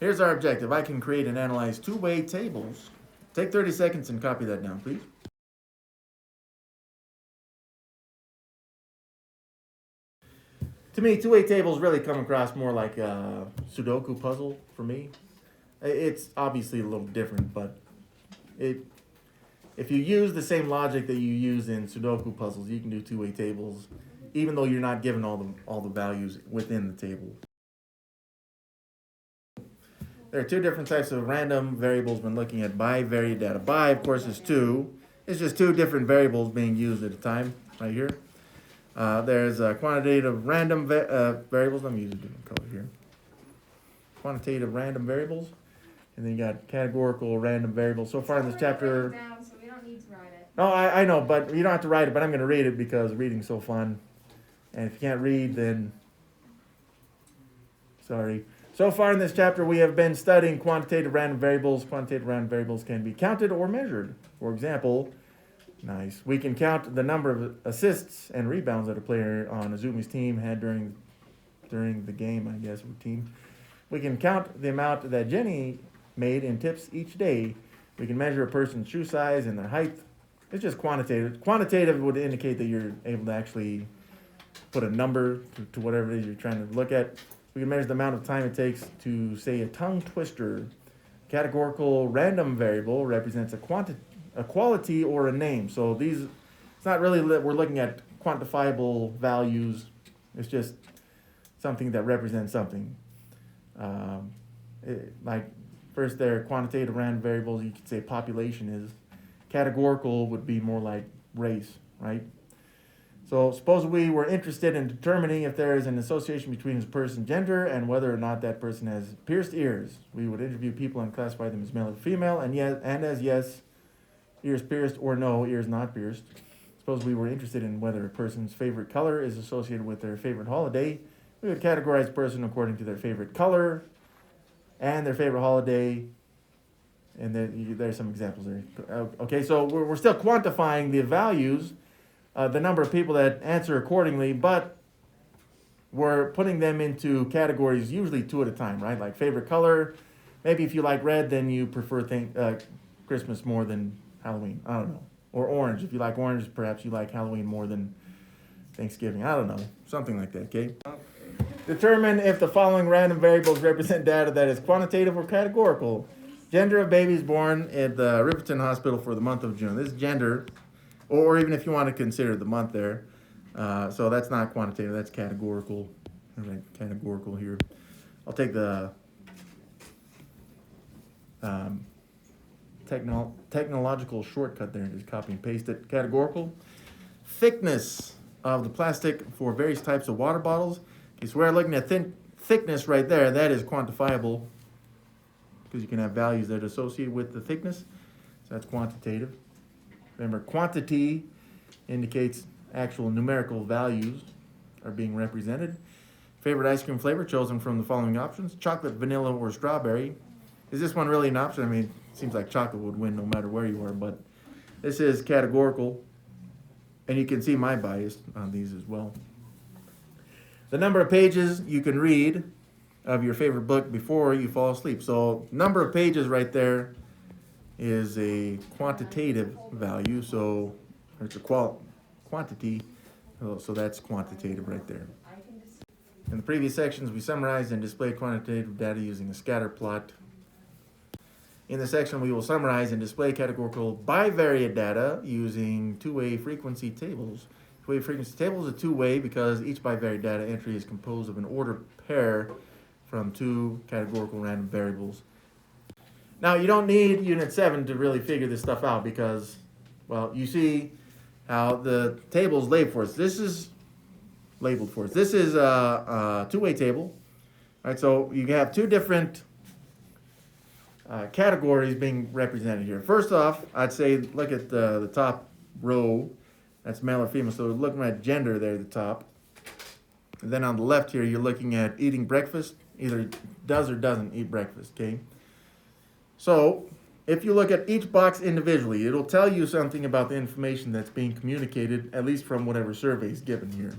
Here's our objective. I can create and analyze two-way tables. Take 30 seconds and copy that down, please. To me, two-way tables really come across more like a Sudoku puzzle for me. It's obviously a little different, but if you use the same logic that you use in Sudoku puzzles, you can do two-way tables, even though you're not given all the values within the table. There are two different types of random variables when looking at bivariate data. Bi, of course, is two. It's just two different variables being used at a time, right here. There's quantitative random variables. Let me use a different color here. Quantitative random variables. And then you got categorical random variables. So far in this chapter... Down, so we don't need to write it. No, I know, but you don't have to write it, but I'm going to read it because reading's so fun. And if you can't read, then... Sorry. So far in this chapter, we have been studying quantitative random variables. Quantitative random variables can be counted or measured. For example, we can count the number of assists and rebounds that a player on Azumi's team had during the game, I guess, or team. We can count the amount that Jenny made in tips each day. We can measure a person's shoe size and their height. It's just quantitative. Quantitative would indicate that you're able to actually put a number to whatever it is you're trying to look at. We can measure the amount of time it takes to say a tongue twister. Categorical random variable represents a quality or a name. So it's not really that we're looking at quantifiable values. It's just something that represents something. Like first there, quantitative random variables, you could say population is. Categorical would be more like race, right? So suppose we were interested in determining if there is an association between a person's gender and whether or not that person has pierced ears. We would interview people and classify them as male or female, and as yes, ears pierced, or no, ears not pierced. Suppose we were interested in whether a person's favorite color is associated with their favorite holiday. We would categorize a person according to their favorite color and their favorite holiday. And then there's some examples there. Okay, so we're still quantifying the values, the number of people that answer accordingly, but we're putting them into categories, usually two at a time, right? Like favorite color. Maybe if you like red, then you prefer Christmas more than Halloween. I don't know. Or orange. If you like orange, perhaps you like Halloween more than Thanksgiving. I don't know. Something like that, okay? Determine if the following random variables represent data that is quantitative or categorical. Gender of babies born at the Riverton Hospital for the month of June. This is gender, or even if you want to consider the month there. So that's not quantitative, that's categorical. All right, categorical here. I'll take the technological shortcut there and just copy and paste it. Categorical. Thickness of the plastic for various types of water bottles. Okay, so we're looking at thickness right there. That is quantifiable because you can have values that are associated with the thickness. So that's quantitative. Remember, quantity indicates actual numerical values are being represented. Favorite ice cream flavor chosen from the following options: chocolate, vanilla, or strawberry. Is this one really an option? I mean, it seems like chocolate would win no matter where you are, but this is categorical. And you can see my bias on these as well. The number of pages you can read of your favorite book before you fall asleep. So number of pages right there is a quantitative value. So it's a quantity. So that's quantitative right there. In the previous sections, we summarized and displayed quantitative data using a scatter plot. In this section, we will summarize and display categorical bivariate data using two-way frequency tables. Two-way frequency table is a two-way because each bivariate data entry is composed of an ordered pair from two categorical random variables. Now, you don't need Unit 7 to really figure this stuff out because, well, you see how the table is labeled for us. This is labeled for us. This is a two-way table. All right, so you have two different categories being represented here. First off, I'd say look at the top row. That's male or female. So we're looking at gender there at the top. And then on the left here, you're looking at eating breakfast. Either does or doesn't eat breakfast, okay? So if you look at each box individually, it'll tell you something about the information that's being communicated, at least from whatever survey is given here,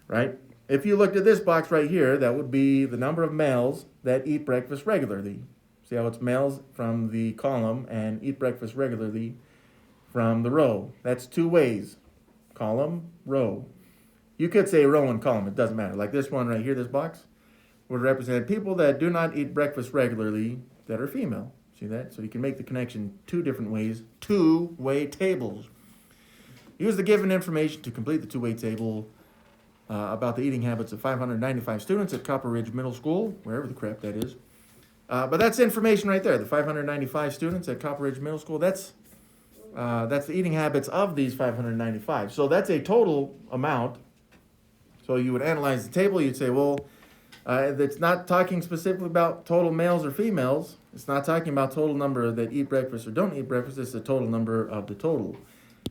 right? if you looked at this box right here, that would be the number of males that eat breakfast regularly. See how it's males from the column and eat breakfast regularly from the row. That's two ways. Column, row. You could say row and column, it doesn't matter. Like this one right here, this box, would represent people that do not eat breakfast regularly that are female. See that? So you can make the connection two different ways. Two-way tables. Use the given information to complete the two-way table about the eating habits of 595 students at Copper Ridge Middle School, wherever the crap that is. But that's information right there. The 595 students at Copper Ridge Middle School, that's the eating habits of these 595. So that's a total amount. So you would analyze the table. You'd say, well, it's not talking specifically about total males or females. It's not talking about total number that eat breakfast or don't eat breakfast. It's the total number of the total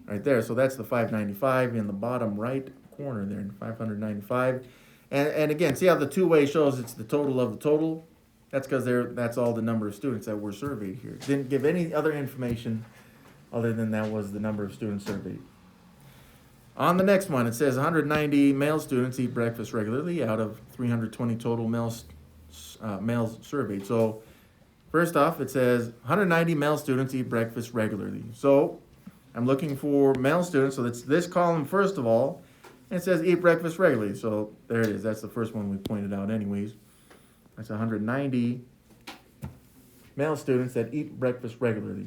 right there. So that's the 595 in the bottom right corner there, 595. And again, see how the two-way shows it's the total of the total? That's because that's all the number of students that were surveyed here. Didn't give any other information other than that was the number of students surveyed. On the next one, it says 190 male students eat breakfast regularly out of 320 total males surveyed. So first off, it says 190 male students eat breakfast regularly. So I'm looking for male students, so that's this column first of all, and it says eat breakfast regularly. So there it is. That's the first one we pointed out anyways. That's 190 male students that eat breakfast regularly.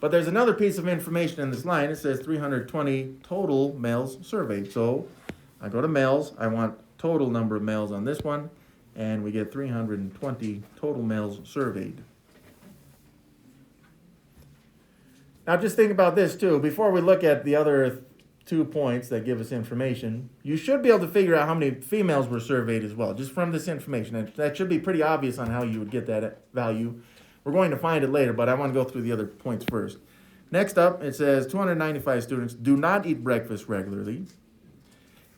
But there's another piece of information in this line. It says 320 total males surveyed. So I go to males. I want total number of males on this one. And we get 320 total males surveyed. Now just think about this too. Before we look at the other 2 points that give us information, you should be able to figure out how many females were surveyed as well, just from this information. That should be pretty obvious on how you would get that value. We're going to find it later, but I want to go through the other points first. Next up, it says 295 students do not eat breakfast regularly.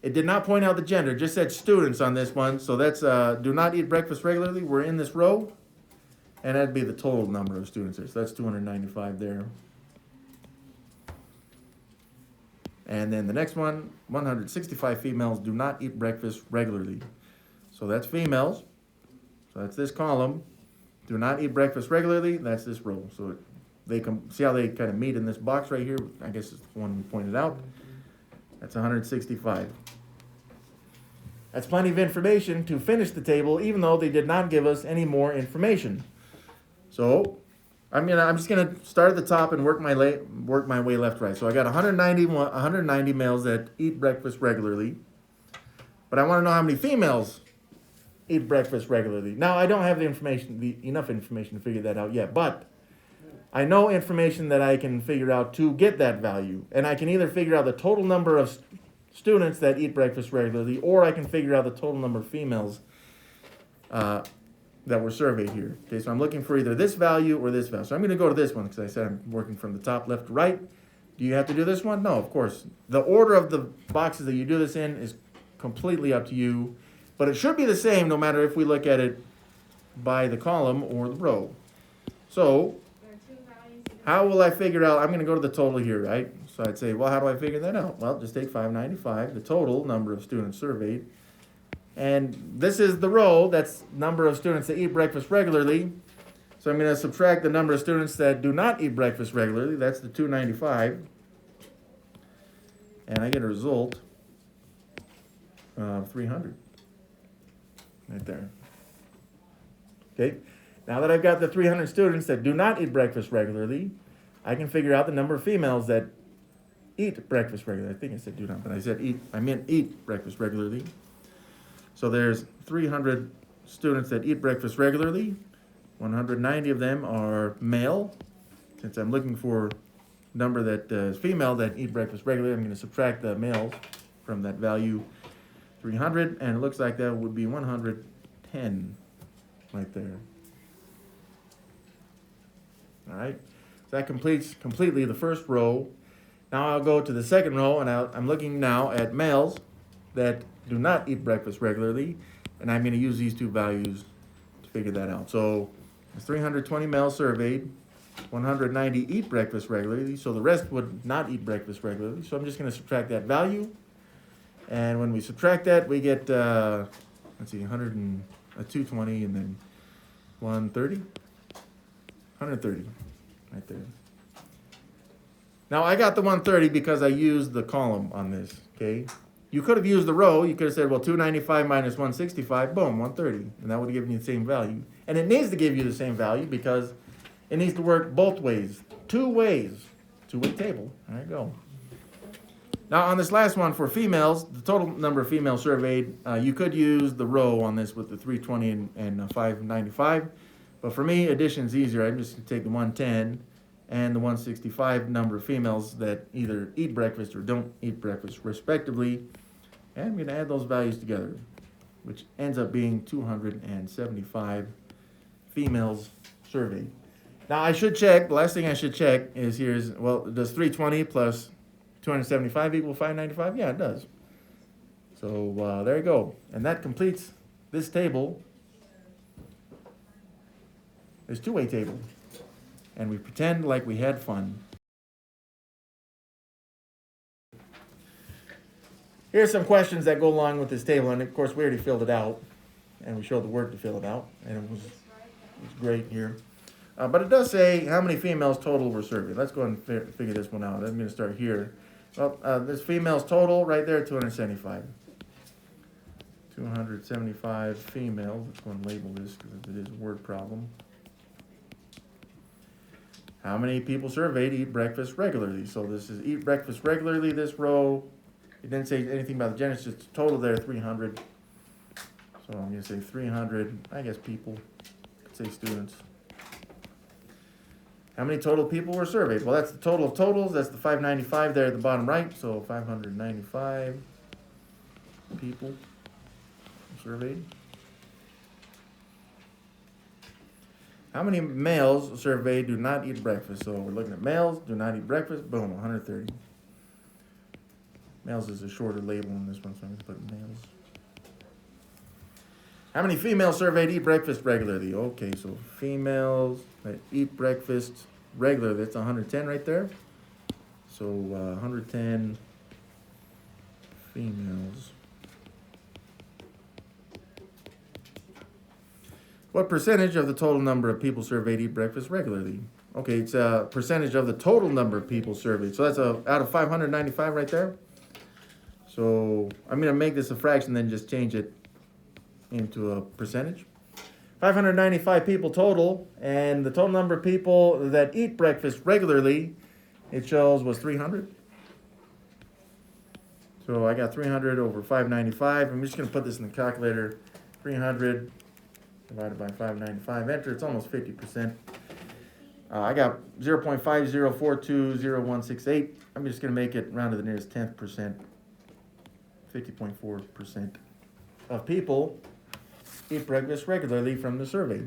It did not point out the gender, just said students on this one. So that's do not eat breakfast regularly. We're in this row, and that'd be the total number of students there. So that's 295 there. And then the next one, 165 females do not eat breakfast regularly. So that's females. So that's this column. Do not eat breakfast regularly. That's this row. So they see how they kind of meet in this box right here. I guess it's the one we pointed out. That's 165. That's plenty of information to finish the table, even though they did not give us any more information. So I'm just gonna start at the top and work my way left right. So I got 190 males that eat breakfast regularly, but I want to know how many females eat breakfast regularly. Now I don't have enough information to figure that out yet, but I know information that I can figure out to get that value, and I can either figure out the total number of students that eat breakfast regularly, or I can figure out the total number of females that were surveyed here. Okay, so I'm looking for either this value or this value. So I'm going to go to this one because I said I'm working from the top left to right. Do you have to do this one? No, of course. The order of the boxes that you do this in is completely up to you, but it should be the same no matter if we look at it by the column or the row. So how will I figure out? I'm going to go to the total here, right? So I'd say, well, how do I figure that out? Well, just take 595, the total number of students surveyed. And this is the row, that's number of students that eat breakfast regularly. So I'm going to subtract the number of students that do not eat breakfast regularly. That's the 295. And I get a result of 300. Right there. Okay. Now that I've got the 300 students that do not eat breakfast regularly, I can figure out the number of females that eat breakfast regularly. I think I said do not, but I said eat. I meant eat breakfast regularly. So there's 300 students that eat breakfast regularly. 190 of them are male. Since I'm looking for a number that is female that eat breakfast regularly, I'm going to subtract the males from that value, 300, and it looks like that would be 110 right there. All right, so that completes completely the first row. Now I'll go to the second row, and I'm looking now at males that do not eat breakfast regularly, and I'm going to use these two values to figure that out. So there's 320 males surveyed, 190 eat breakfast regularly, so the rest would not eat breakfast regularly. So I'm just going to subtract that value, And when we subtract that, we get, let's see, 220 and then 130. 130 right there. Now I got the 130 because I used the column on this, okay? You could have used the row. You could have said, well, 295 minus 165, boom, 130. And that would have given you the same value. And it needs to give you the same value because it needs to work both ways. Two ways. Two-way table. There you go. Now on this last one for females, the total number of females surveyed, you could use the row on this with the 320 and 595. But for me, addition's easier. I'm just going to take the 110 and the 165 number of females that either eat breakfast or don't eat breakfast, respectively. And I'm going to add those values together, which ends up being 275 females surveyed. Now I should check, the last thing I should check is well, does 320 plus 275 equal 595? Yeah, it does. So there you go. And that completes this table, this two-way table. And we pretend like we had fun. Here's some questions that go along with this table, and of course we already filled it out, and we showed the work to fill it out, and it was great here. But it does say how many females total were surveyed. Let's go and figure this one out. I'm going to start here. Well, this females total right there, 275. 275 females. Let's go and label this because it is a word problem. How many people surveyed eat breakfast regularly? So this is eat breakfast regularly, this row. It didn't say anything about the gender, it's just total there, 300. So I'm going to say 300, I guess people, could say students. How many total people were surveyed? Well, that's the total of totals. That's the 595 there at the bottom right. So 595 people surveyed. How many males surveyed do not eat breakfast? So we're looking at males, do not eat breakfast. Boom, 130. Males is a shorter label on this one, so I'm going to put males. How many females surveyed eat breakfast regularly? Okay, so females that eat breakfast regularly, that's 110 right there. So 110 females. What percentage of the total number of people surveyed eat breakfast regularly? Okay, it's a percentage of the total number of people surveyed. So that's out of 595 right there. So I'm going to make this a fraction, then just change it into a percentage. 595 people total, and the total number of people that eat breakfast regularly, it shows, was 300. So I got 300 over 595. I'm just going to put this in the calculator. 300 divided by 595, enter. It's almost 50%. I got 0.50420168. I'm just going to make it round to the nearest 10th percent. 50.4% of people eat breakfast regularly from the survey.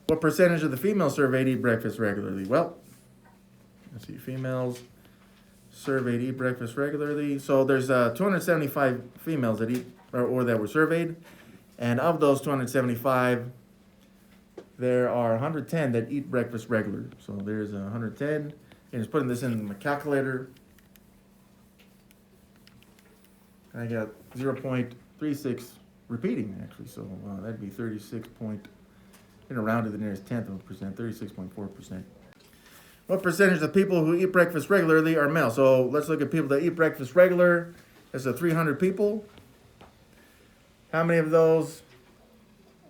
What percentage of the females surveyed eat breakfast regularly? Well, let's see, females surveyed eat breakfast regularly. So there's 275 females that eat or that were surveyed, and of those 275, there are 110 that eat breakfast regular. So there's 110, and just putting this in the calculator. I got 0.36 repeating, actually, so that'd be 36 point, round to the nearest 10th of a percent, 36.4%. What percentage of people who eat breakfast regularly are male? So let's look at people that eat breakfast regular. That's 300 people. How many of those,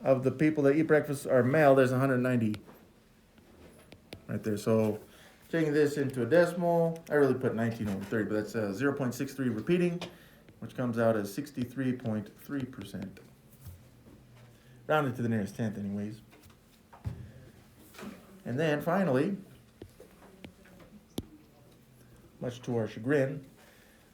of the people that eat breakfast are male? There's 190 right there. So taking this into a decimal, I really put 19 over 30, but that's 0.63 repeating, which comes out as 63.3%. Rounded to the nearest 10th anyways. And then finally, much to our chagrin,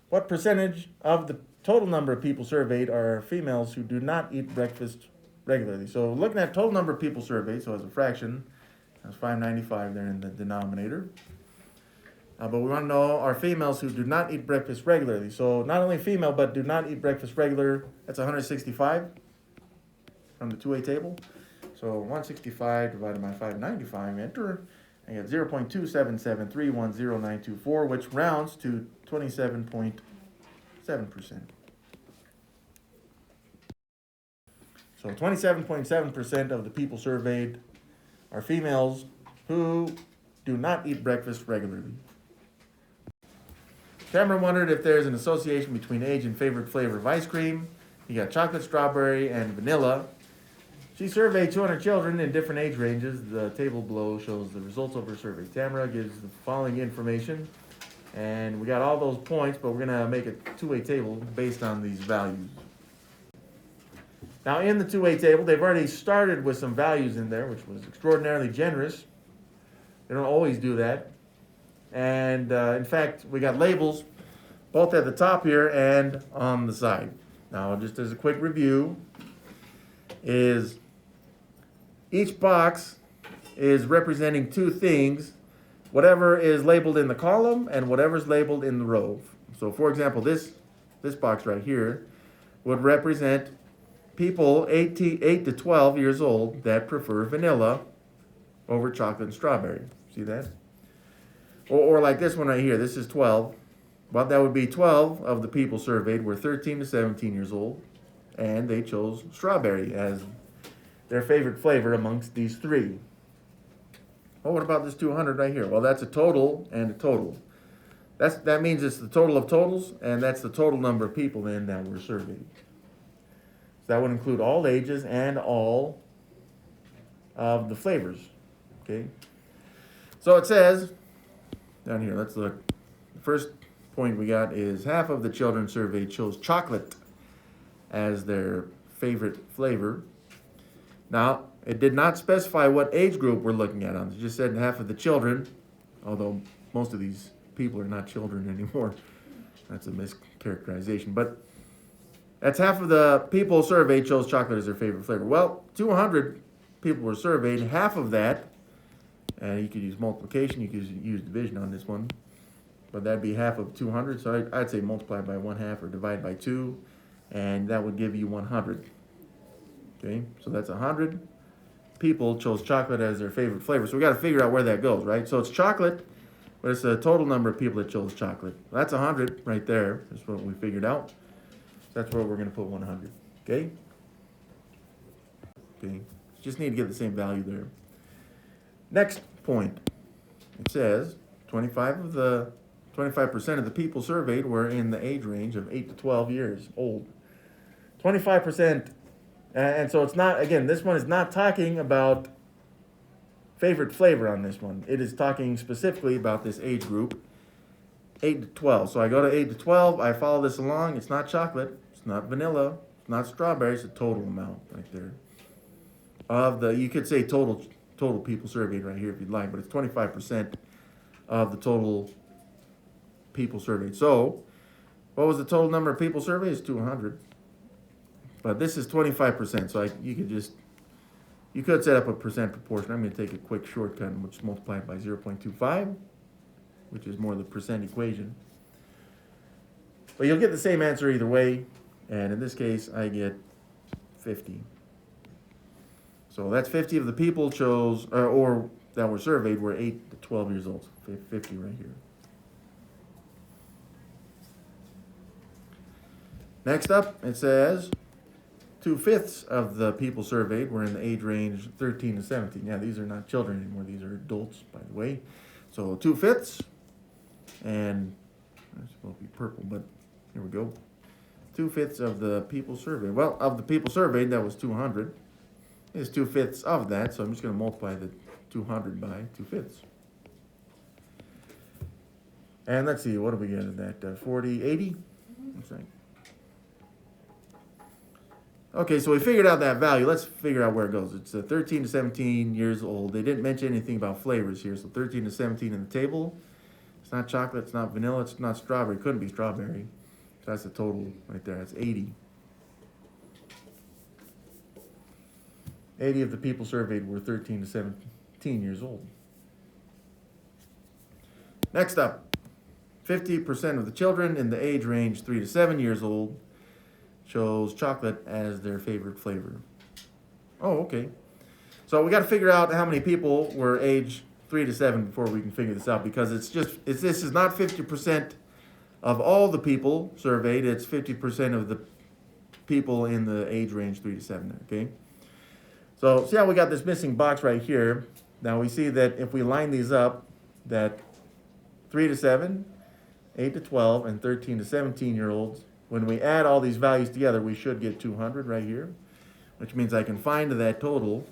what percentage of the total number of people surveyed are females who do not eat breakfast regularly? So looking at total number of people surveyed, so as a fraction, that's 595 there in the denominator. But we want to know are females who do not eat breakfast regularly. So not only female, but do not eat breakfast regular. That's 165 from the two-way table. So 165 divided by 595, enter. I got 0.277310924, which rounds to 27.7%. So 27.7% of the people surveyed are females who do not eat breakfast regularly. Cameron wondered if there's an association between age and favorite flavor of ice cream. He got chocolate, strawberry, and vanilla. She surveyed 200 children in different age ranges. The table below shows the results of her survey. Tamara gives the following information, and we got all those points, but we're going to make a two-way table based on these values. Now, in the two-way table, they've already started with some values in there, which was extraordinarily generous. They don't always do that. And in fact, we got labels both at the top here and on the side. Now, just as a quick review, is each box is representing two things, whatever is labeled in the column and whatever is labeled in the row. So, for example, this box right here would represent people 8 to 12 years old that prefer vanilla over chocolate and strawberry. See that? Or like this one right here, this is 12. Well, that would be 12 of the people surveyed were 13 to 17 years old, and they chose strawberry as their favorite flavor amongst these three. Oh, what about this 200 right here? Well, that's a total and a total. That means it's the total of totals, and that's the total number of people then that were surveyed. So that would include all ages and all of the flavors. Okay. So it says down here, let's look. The first point we got is half of the children surveyed chose chocolate as their favorite flavor. Now, it did not specify what age group we're looking at on. It just said half of the children, although most of these people are not children anymore. That's a mischaracterization. But that's half of the people surveyed chose chocolate as their favorite flavor. Well, 200 people were surveyed. Half of that, and you could use multiplication, you could use division on this one, but that'd be half of 200. So I'd say multiply by 1/2 or divide by 2, and that would give you 100. Okay, so that's 100 people chose chocolate as their favorite flavor. So we got to figure out where that goes, right? So it's chocolate, but it's the total number of people that chose chocolate. That's 100 right there. That's what we figured out. That's where we're going to put 100. Okay? Okay. Just need to get the same value there. Next point. It says 25% of the people surveyed were in the age range of 8 to 12 years old. 25%. And so it's not, again, this one is not talking about favorite flavor on this one. It is talking specifically about this age group, 8 to 12. So I go to 8 to 12, I follow this along. It's not chocolate, it's not vanilla, it's not strawberry, it's a total amount right there. You could say total people surveyed right here if you'd like, but it's 25% of the total people surveyed. So what was the total number of people surveyed? It's 200. But this is 25%, so you could set up a percent proportion. I'm going to take a quick shortcut and just multiply it by 0.25, which is more the percent equation. But you'll get the same answer either way, and in this case, I get 50. So that's 50 of the people chose, or that were surveyed were 8 to 12 years old. 50 right here. Next up, it says 2/5 of the people surveyed were in the age range 13 to 17. Yeah, these are not children anymore. These are adults, by the way. So 2/5, and it's supposed to be purple, but here we go. 2/5 of the people surveyed. Well, of the people surveyed, that was 200. It's 2/5 of that, so I'm just going to multiply the 200 by 2/5. And let's see, what do we get in that? 40, 80? That's right. Okay, so we figured out that value. Let's figure out where it goes. It's 13 to 17 years old. They didn't mention anything about flavors here, so 13 to 17 in the table. It's not chocolate, it's not vanilla, it's not strawberry. It couldn't be strawberry. So that's the total right there. That's 80. 80 of the people surveyed were 13 to 17 years old. Next up, 50% of the children in the age range 3 to 7 years old chose chocolate as their favorite flavor. Oh, okay. So we got to figure out how many people were age 3 to 7 before we can figure this out, because this is not 50% of all the people surveyed, it's 50% of the people in the age range 3 to 7, okay? So see how we got this missing box right here? Now we see that if we line these up, that 3 to 7, 8 to 12, and 13 to 17-year-olds, when we add all these values together, we should get 200 right here, which means I can find that total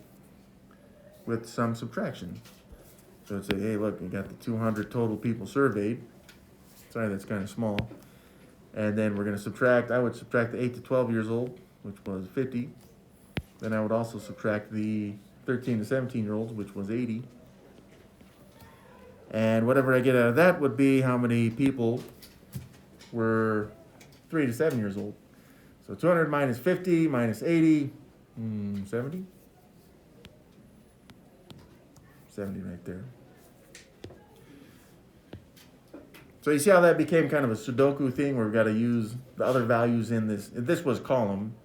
with some subtraction. So it'd say, hey, look, we got the 200 total people surveyed. Sorry, that's kind of small. And then we're going to subtract, I would subtract the 8 to 12 years old, which was 50. Then I would also subtract the 13 to 17-year-olds, which was 80. And whatever I get out of that would be how many people were 3 to 7 years old. So 200 minus 50 minus 80, 70? 70 right there. So you see how that became kind of a Sudoku thing where we've got to use the other values in this. If this was column,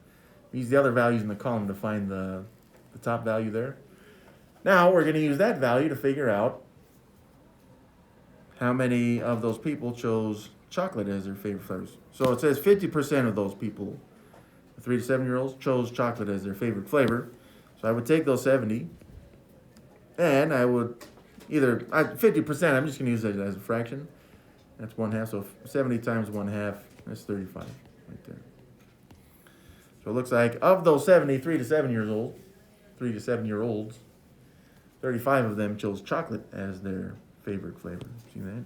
use the other values in the column to find the top value there. Now we're going to use that value to figure out how many of those people chose chocolate as their favorite flavors. So it says 50% of those people, the 3 to 7-year-olds, chose chocolate as their favorite flavor. So I would take those 70, and I would 50%, I'm just going to use it as a fraction. That's 1/2, so 70 times 1/2, that's 35 right there. So it looks like of those 70, 3 to 7-year-olds, 35 of them chose chocolate as their favorite flavor. See that?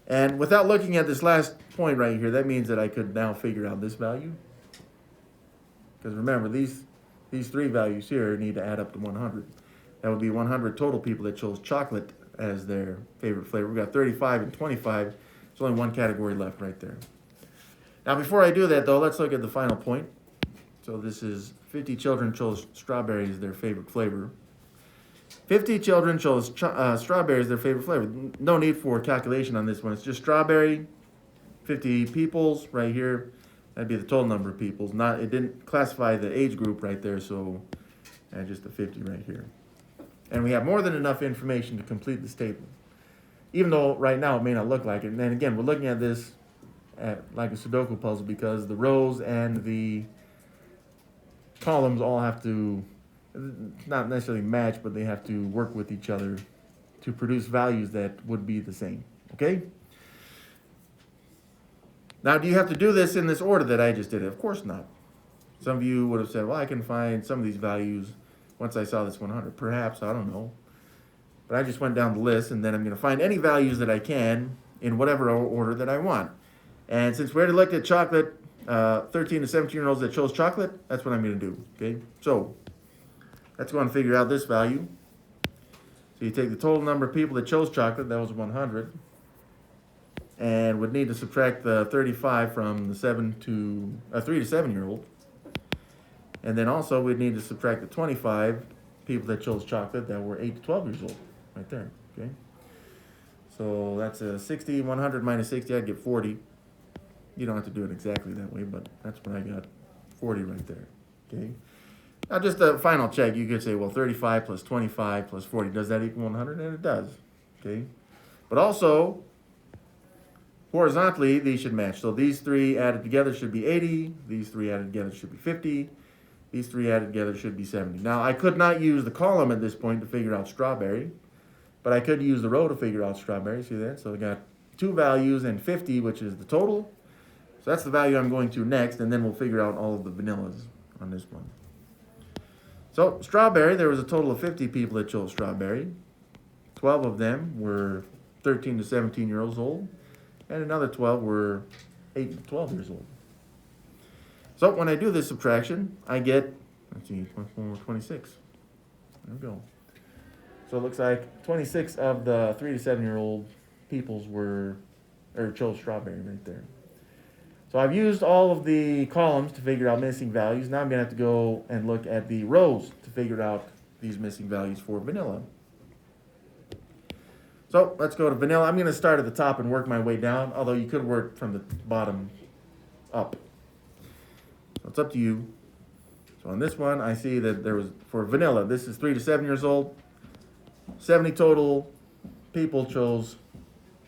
And without looking at this last point right here, that means that I could now figure out this value. Because remember, these three values here need to add up to 100. That would be 100 total people that chose chocolate as their favorite flavor. We've got 35 and 25. There's only one category left right there. Now, before I do that, though, let's look at the final point. So this is 50 children chose strawberry as their favorite flavor. 50 children chose strawberry as their favorite flavor. No need for calculation on this one. It's just strawberry. 50 peoples right here. That'd be the total number of peoples. It didn't classify the age group right there, so just the 50 right here. And we have more than enough information to complete this table, even though right now it may not look like it. And then again, we're looking at this like a Sudoku puzzle because the rows and the columns all have to not necessarily match, but they have to work with each other to produce values that would be the same. Okay? Now, do you have to do this in this order that I just did it? Of course not. Some of you would have said, well, I can find some of these values once I saw this 100. Perhaps, I don't know. But I just went down the list, and then I'm going to find any values that I can in whatever order that I want. And since we already looked at chocolate, 13 to 17-year-olds that chose chocolate, that's what I'm going to do. Okay? So let's go and figure out this value. So you take the total number of people that chose chocolate, that was 100, and would need to subtract the 35 from the 3 to 7-year-old. And then also we'd need to subtract the 25 people that chose chocolate that were 8 to 12 years old, right there, okay? So that's a 60, 100 minus 60, I'd get 40. You don't have to do it exactly that way, but that's what I got, 40 right there, okay? Now just a final check, you could say, well, 35 plus 25 plus 40, does that equal 100? And it does, okay? But also, horizontally, these should match. So these three added together should be 80, these three added together should be 50, these three added together should be 70. Now, I could not use the column at this point to figure out strawberry, but I could use the row to figure out strawberry. See that? So I got two values and 50, which is the total. So that's the value I'm going to next, and then we'll figure out all of the vanillas on this one. So strawberry, there was a total of 50 people that chose strawberry. 12 of them were 13 to 17-year-olds old, and another 12 were 8 to 12 years old. So when I do this subtraction, I get, 26. There we go. So it looks like 26 of the 3 to 7-year-old peoples chose strawberry right there. So I've used all of the columns to figure out missing values. Now I'm going to have to go and look at the rows to figure out these missing values for vanilla. So let's go to vanilla. I'm going to start at the top and work my way down, although you could work from the bottom up. So it's up to you. So on this one, I see that there was, for vanilla, this is 3 to 7 years old. 70 total people chose,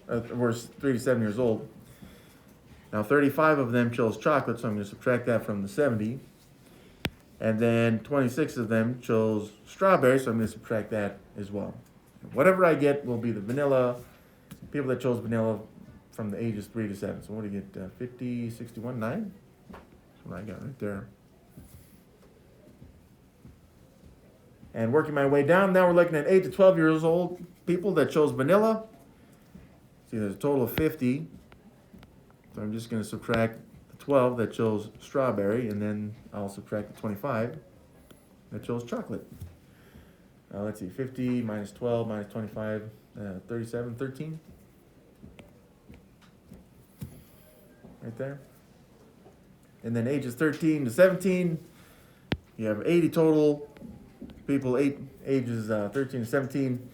were 3 to 7 years old. Now 35 of them chose chocolate, so I'm going to subtract that from the 70. And then 26 of them chose strawberry, so I'm going to subtract that as well. Whatever I get will be the vanilla, people that chose vanilla from the ages 3 to 7. So what do you get? 50, 61, 9? That's what I got right there. And working my way down, now we're looking at 8 to 12 years old people that chose vanilla. See, there's a total of 50. So I'm just going to subtract the 12 that chose strawberry, and then I'll subtract the 25 that chose chocolate. Let's see, 50 minus 12 minus 25, 37, 13. Right there. And then ages 13 to 17, you have 80 total people, ages 13 to 17.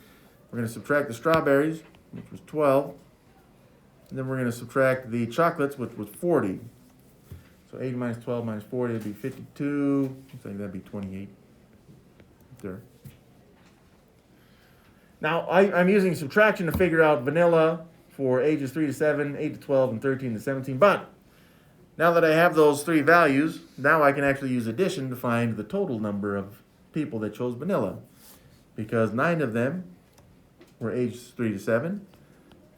We're going to subtract the strawberries, which was 12. And then we're going to subtract the chocolates, which was 40. So 80 minus 12 minus 40 would be 52. Looks like that'd be 28. There. Now, I'm using subtraction to figure out vanilla for ages 3 to 7, 8 to 12, and 13 to 17. But now that I have those three values, now I can actually use addition to find the total number of people that chose vanilla. Because 9 of them were ages 3 to 7,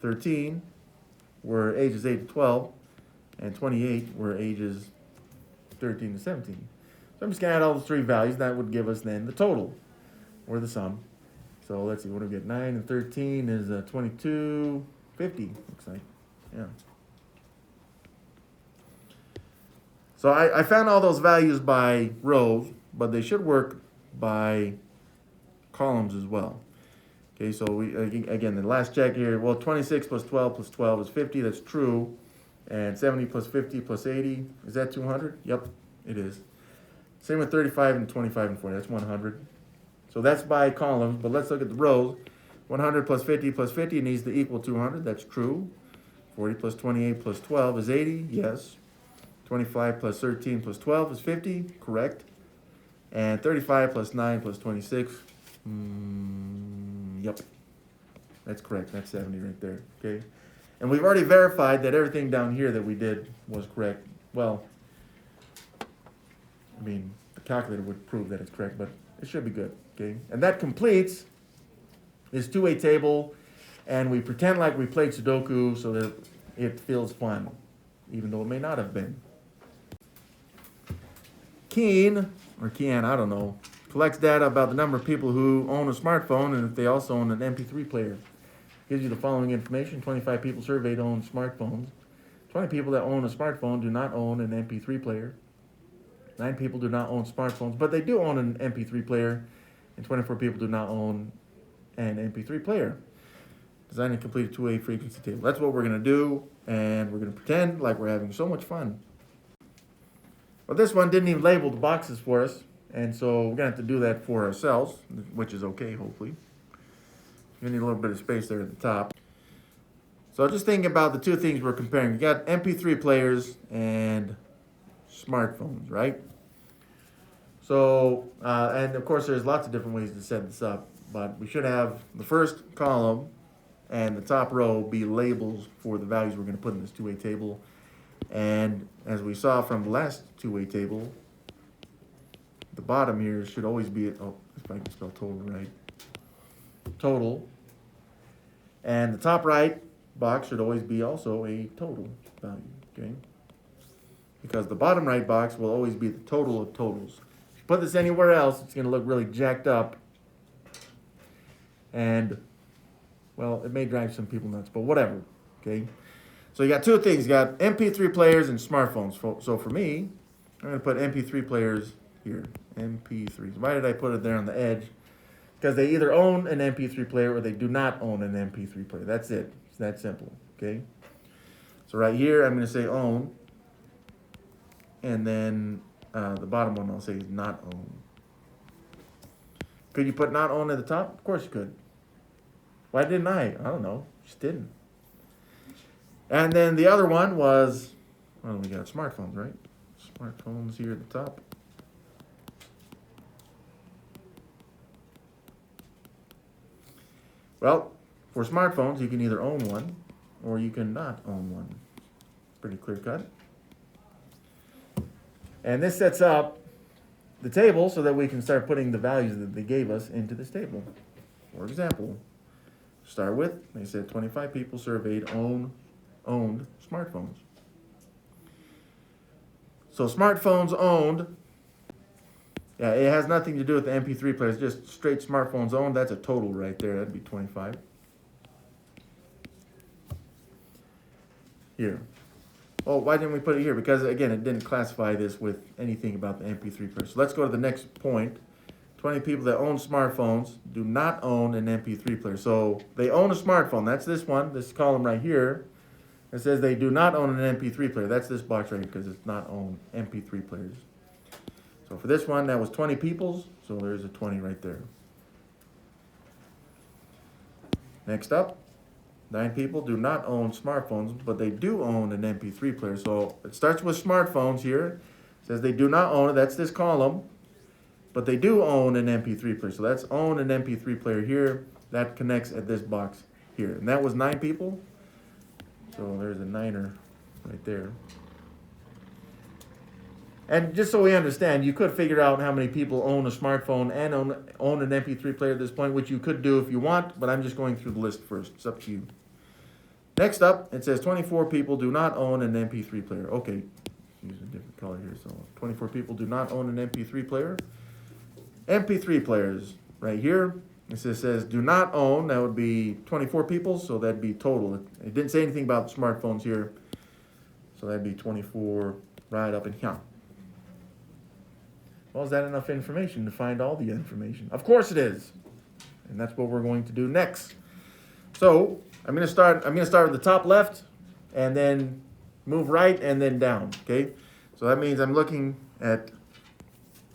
13 were ages 8 to 12, and 28 were ages 13 to 17. So I'm just going to add all the three values. That would give us then the total, or the sum. So let's see, what do we get? 9 and 13 is 22, 50, looks like. Yeah. So I found all those values by rows, but they should work by columns as well. Okay, so we again, the last check here, well, 26 plus 12 plus 12 is 50, that's true. And 70 plus 50 plus 80, is that 200? Yep, it is. Same with 35 and 25 and 40, that's 100. So that's by columns, but let's look at the rows. 100 plus 50 needs to equal 200, that's true. 40 plus 28 plus 12 is 80, yes. 25 plus 13 plus 12 is 50, correct. And 35 plus 9 plus 26, yep, that's correct, that's 70 right there, okay. And we've already verified that everything down here that we did was correct. Well, I mean, the calculator would prove that it's correct, but it should be good, okay? And that completes this two-way table, and we pretend like we played Sudoku so that it feels fun, even though it may not have been. Keen, or Kian, I don't know, collects data about the number of people who own a smartphone and if they also own an MP3 player. Gives you the following information. 25 people surveyed own smartphones. 20 people that own a smartphone do not own an MP3 player. 9 people do not own smartphones, but they do own an MP3 player. And 24 people do not own an MP3 player. Design and complete a two-way frequency table. That's what we're going to do, and we're going to pretend like we're having so much fun. Well, this one didn't even label the boxes for us, and so we're going to have to do that for ourselves, which is okay, hopefully. You need a little bit of space there at the top. So just thinking about the two things we're comparing. We got MP3 players and smartphones, right? So, and of course there's lots of different ways to set this up, but we should have the first column and the top row be labels for the values we're going to put in this two-way table. And as we saw from the last two-way table, the bottom here should always be, oh, if I can spell total right. Total, and the top right box should always be also a total value, okay? Because the bottom right box will always be the total of totals. If you put this anywhere else, it's going to look really jacked up, and, well, it may drive some people nuts, but whatever, okay? So you got two things. You got MP3 players and smartphones. So for me, I'm going to put MP3 players here, MP3s. Why did I put it there on the edge? Because they either own an MP3 player or they do not own an MP3 player. That's it. It's that simple, okay? So right here, I'm going to say own. And then the bottom one I'll say is not own. Could you put not own at the top? Of course you could. Why didn't I? I don't know. Just didn't. And then the other one was, well, we got smartphones, right? Smartphones here at the top. Well, for smartphones, you can either own one or you can not own one. Pretty clear cut. And this sets up the table so that we can start putting the values that they gave us into this table. For example, start with, they said 25 people surveyed owned smartphones. So smartphones owned, yeah, it has nothing to do with the MP3 players, just straight smartphones owned. That's a total right there. That'd be 25. Here. Oh, why didn't we put it here? Because, again, it didn't classify this with anything about the MP3 player. So let's go to the next point. 20 people that own smartphones do not own an MP3 player. So they own a smartphone. That's this one, this column right here. It says they do not own an MP3 player. That's this box right here because it's not own MP3 players. So for this one, that was 20 people's. So there's a 20 right there. Next up. 9 people do not own smartphones, but they do own an MP3 player. So it starts with smartphones here. It says they do not own it. That's this column. But they do own an MP3 player. So that's own an MP3 player here. That connects at this box here. And that was 9 people. So there's a 9er right there. And just so we understand, you could figure out how many people own a smartphone and own an MP3 player at this point, which you could do if you want, but I'm just going through the list first. It's up to you. Next up, it says 24 people do not own an MP3 player. Okay, use a different color here. So 24 people do not own an MP3 player. MP3 players, right here, it says do not own. That would be 24 people, so that'd be total. It didn't say anything about smartphones here, so that'd be 24 right up in here. Well, is that enough information to find all the information? Of course it is. And that's what we're going to do next. So I'm going to start with the top left and then move right and then down. Okay? So that means I'm looking at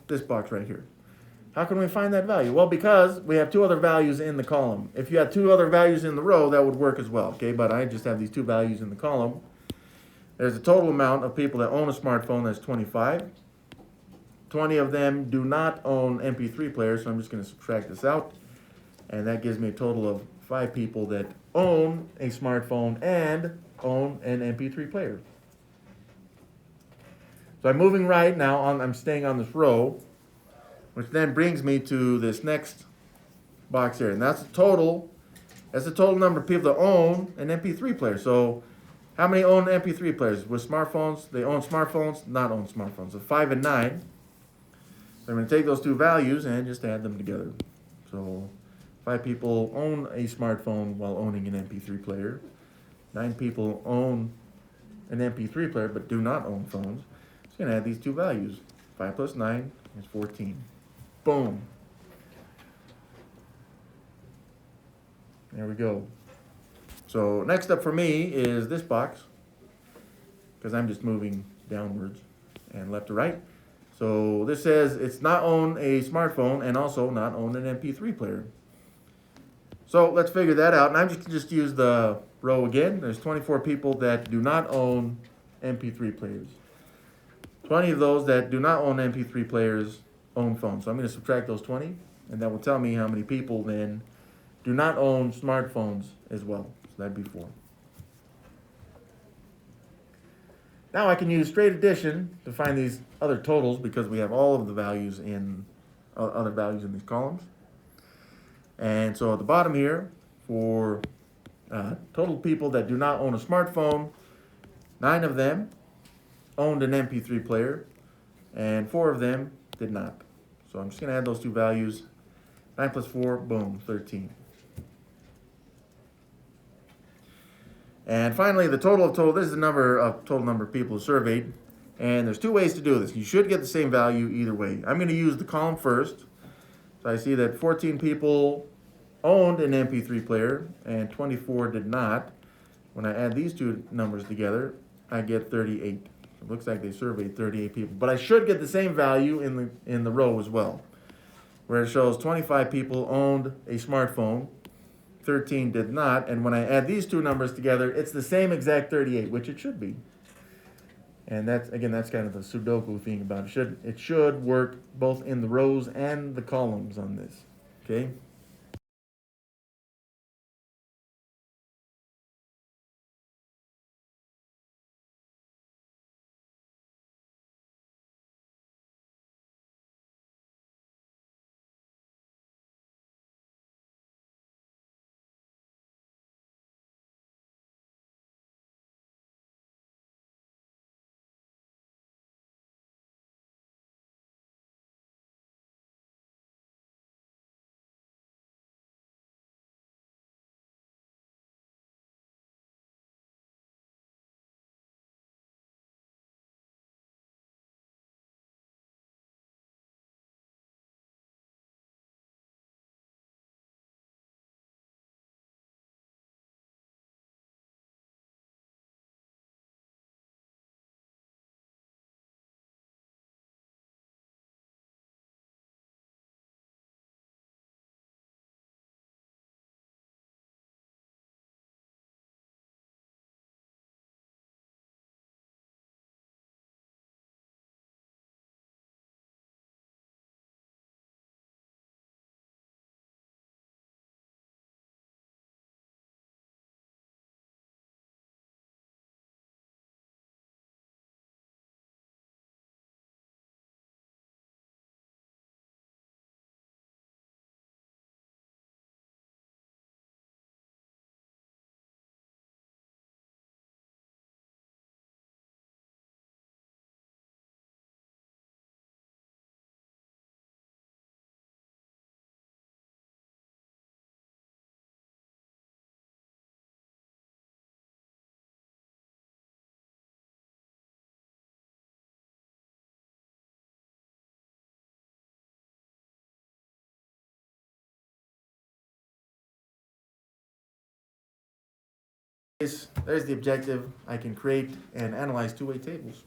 this box right here. How can we find that value? Well, because we have 2 other values in the column. If you had 2 other values in the row, that would work as well. Okay, but I just have these 2 values in the column. There's a total amount of people that own a smartphone. That's 25. 20 of them do not own MP3 players, so I'm just going to subtract this out. And that gives me a total of 5 people that own a smartphone and own an MP3 player. So I'm moving right now, I'm staying on this row, which then brings me to this next box here. And that's the total number of people that own an MP3 player. So how many own MP3 players? With smartphones, they own smartphones, not own smartphones. So 5 and 9. So I'm going to take those 2 values and just add them together. So 5 people own a smartphone while owning an MP3 player. 9 people own an MP3 player but do not own phones. So I'm going to add these 2 values. 5 plus 9 is 14. Boom. There we go. So next up for me is this box, because I'm just moving downwards and left to right. So this says it's not own a smartphone and also not own an MP3 player. So let's figure that out. And I'm just use the row again. There's 24 people that do not own MP3 players. 20 of those that do not own MP3 players own phones. So I'm going to subtract those 20, and that will tell me how many people then do not own smartphones as well. So that'd be 4. Now I can use straight addition to find these other totals because we have all of the values in other values in these columns. And so at the bottom here, for total people that do not own a smartphone, 9 of them owned an MP3 player, and 4 of them did not. So I'm just going to add those 2 values. 9 plus 4, boom, 13. And finally, the this is the total number of people surveyed. And there's 2 ways to do this. You should get the same value either way. I'm going to use the column first. So I see that 14 people owned an MP3 player and 24 did not. When I add these 2 numbers together, I get 38. It looks like they surveyed 38 people. But I should get the same value in the row as well, where it shows 25 people owned a smartphone, 13 did not, and when I add these 2 numbers together, it's the same exact 38, which it should be. And that's kind of the Sudoku thing about it. It should work both in the rows and the columns on this. Okay? There's the objective. I can create and analyze two-way tables.